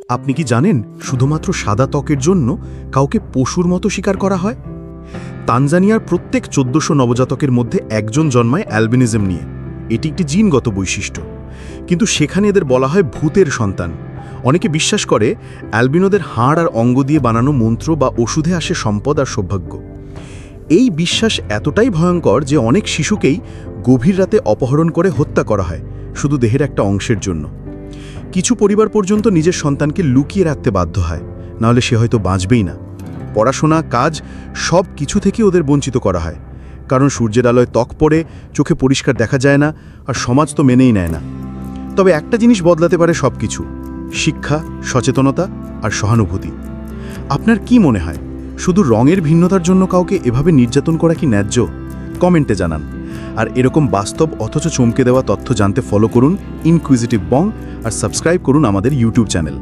আপনি কি জানেন শুধুমাত্র সাদা ত্বকের জন্য কাউকে পশুর মতো শিকার করা হয়? তানজানিয়ার প্রত্যেক ১৪০০ নবজাতকের মধ্যে একজন জন্মায় অ্যালবিনিজম নিয়ে। এটি একটি জিনগত বৈশিষ্ট্য, কিন্তু সেখানে এদের বলা হয় ভূতের সন্তান। অনেকে বিশ্বাস করে অ্যালবিনোদের হাড় আর অঙ্গ দিয়ে বানানো মন্ত্র বা ওষুধে আসে সম্পদ আর সৌভাগ্য। এই বিশ্বাস এতটাই ভয়ঙ্কর যে অনেক শিশুকেই গভীর রাতে অপহরণ করে হত্যা করা হয় শুধু দেহের একটা অংশের জন্য। কিছু পরিবার পর্যন্ত নিজের সন্তানকে লুকিয়ে রাখতে বাধ্য হয়, নাহলে সে হয়তো বাঁচবেই না। পড়াশোনা, কাজ সব কিছু থেকে ওদের বঞ্চিত করা হয়, কারণ সূর্যের আলোয় ত্বক পড়ে, চোখে পরিষ্কার দেখা যায় না, আর সমাজ তো মেনেই নেয় না। তবে একটা জিনিস বদলাতে পারে সব কিছু: শিক্ষা, সচেতনতা আর সহানুভূতি। আপনার কি মনে হয়, শুধু রঙের ভিন্নতার জন্য কাউকে এভাবে নির্যাতন করা কি ন্যায্য? কমেন্টে জানান। আর এরকম বাস্তব অথচ চমকে দেওয়া তথ্য জানতে ফলো করুন ইনকুইজিটিভ বং আর সাবস্ক্রাইব করুন আমাদের ইউটিউব চ্যানেল।